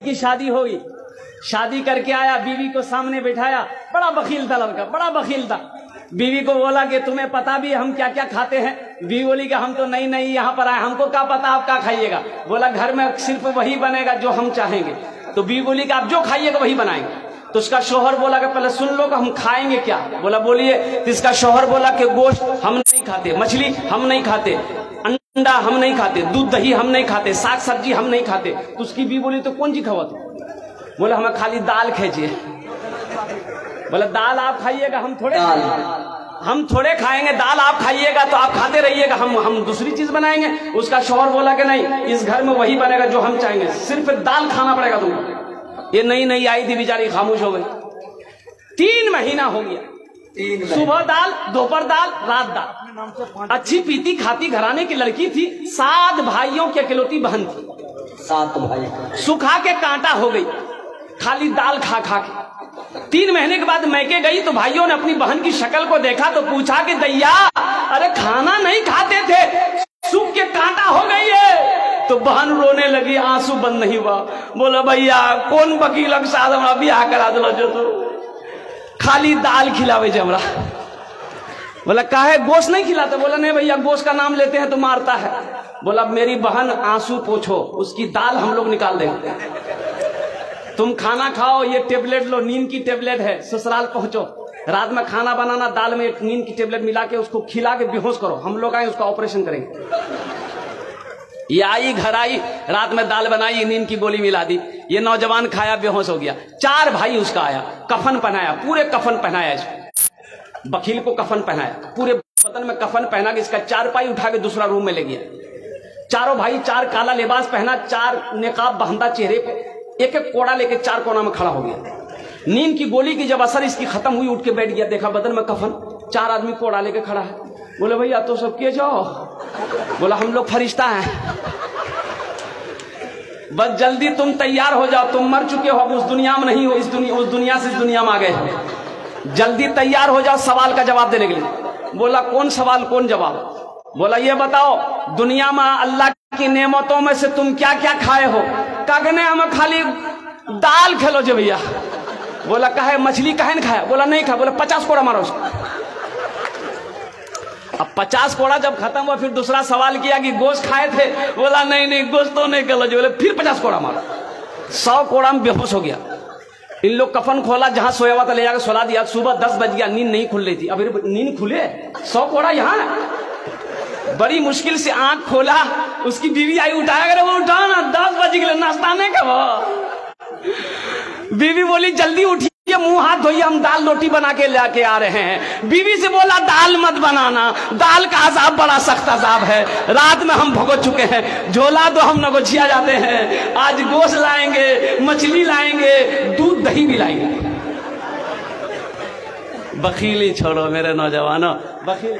की शादी होगी, शादी करके आया, बीवी को सामने बिठाया। बड़ा बखील था लड़का, बड़ा बखील था। बीवी को बोला कि तुम्हें पता भी हम क्या क्या खाते हैं? बीवी बोली कि हम तो नई नई यहाँ पर आए, हमको क्या पता आप क्या खाइएगा। बोला घर में सिर्फ वही बनेगा जो हम चाहेंगे। तो बीवी बोली कि आप जो खाइएगा वही बनाएंगे। तो उसका शौहर बोला कि पहले सुन लो कि हम खाएंगे क्या। बोला बोलिए। तो इसका शौहर बोला कि गोश्त हम नहीं खाते, मछली हम नहीं खाते, अंडा हम नहीं खाते, दूध दही हम नहीं खाते, साग सब्जी हम नहीं खाते। तो उसकी बीवी बोली तो कौन सी खावा तू? बोला हमें खाली दाल खींचिए। बोला दाल आप खाइएगा, हम थोड़े खाएंगे, दाल आप खाइएगा तो आप खाते रहिएगा, हम दूसरी चीज बनाएंगे। उसका शौहर बोला कि नहीं, इस घर में वही बनेगा जो हम चाहेंगे, सिर्फ दाल खाना पड़ेगा तुमको। ये नई नई आई थी, बेचारी खामोश हो गई। 3 महीना हो गया, सुबह दाल, दोपहर दाल, रात दाल। अच्छी पीती खाती घराने की लड़की थी। 7 भाइयों की अकेलौती बहन थी। 7 भाई सुखा के कांटा हो गई, खाली दाल खा खा के। 3 महीने के बाद मैके गई तो भाइयों ने अपनी बहन की शक्ल को देखा तो पूछा कि दैया, अरे खाना नहीं खाते थे, सूख के कांटा हो गई है। तो बहन रोने लगी, आंसू बंद नहीं हुआ। बोला भैया कौन वकील के साथ हमरा ब्याह करा दिलो जो तो खाली दाल खिलावे जमरा। बोला काहे गोश्त नहीं खिलाते? बोला नहीं भैया, गोश्त का नाम लेते हैं तो मारता है। बोला मेरी बहन आंसू पोछो, उसकी दाल हम लोग निकाल देंगे। तुम खाना खाओ, ये टेबलेट लो, नींद की टेबलेट है, ससुराल पहुंचो, रात में खाना बनाना, दाल में नींद की टेबलेट मिला के उसको खिला के बेहोश करो, हम लोग आए उसका ऑपरेशन करेंगे। ये आई, घर आई, रात में दाल बनाई, नींद की गोली मिला दी। ये नौजवान खाया, बेहोश हो गया। 4 भाई उसका आया, कफन पहनाया, पूरे कफन पहनाया इसको। वकील को कफन पहनाया, पूरे बदन में कफन पहना के इसका 4 पाई उठा के दूसरा रूम में ले गया। चारों भाई 4 काला लिबास पहना, 4 निकाब बांधा चेहरे पे, एक एक कोड़ा लेके 4 कोना में खड़ा हो गया। नींद की गोली की जब असर इसकी खत्म हुई, उठ के बैठ गया, देखा बदन में कफन, 4 आदमी कोड़ा लेके खड़ा है। बोले भैया तो सब किए जाओ। बोला हम लोग फरिश्ता हैं, बस जल्दी तुम तैयार हो जाओ, तुम मर चुके हो, अब उस दुनिया में नहीं हो, उस दुनिया से इस दुनिया में आ गए, जल्दी तैयार हो जाओ सवाल का जवाब देने के लिए। बोला कौन सवाल कौन जवाब? बोला ये बताओ दुनिया में अल्लाह की नेमतों में से तुम क्या क्या खाए हो? कहने हमें खाली दाल खेलो जो भैया। बोला कहे मछली कहे न खाया? बोला नहीं खाया। बोला 50 कोड़ा मारो उसको। अब 50 कोड़ा जब खत्म हुआ, फिर दूसरा सवाल किया कि गोश्त खाए थे? बोला नहीं नहीं, गोश्त तो नहीं खेलो। बोले फिर 50 कोड़ा मारो। 100 कोड़ा में बेहोश हो गया। इन लोग कफन खोला, जहां सोया हुआ था ले जाकर सुला दिया। सुबह 10 बज गया, नींद नहीं खुल रही थी। अभी नींद खुले, 100 कोड़ा यहाँ। बड़ी मुश्किल से आंख खोला, उसकी बीवी आई, उठाया करे। वो उठा ना, 10 बज गए, नाश्ता नहीं कब। बीवी बोली जल्दी उठिए, मुंह हाथ धोइए, हम दाल रोटी बना के लेके आ रहे हैं। बीवी से बोला दाल मत बनाना, दाल का अजाब बड़ा सख्त अजाब है, रात में हम भुगत चुके हैं, झोला तो हम नगोचिया जाते हैं, आज गोश्त लाएंगे, मछली लाएंगे, दूध दही भी लाएंगे। बखीली छोड़ो मेरे नौजवानों, बखील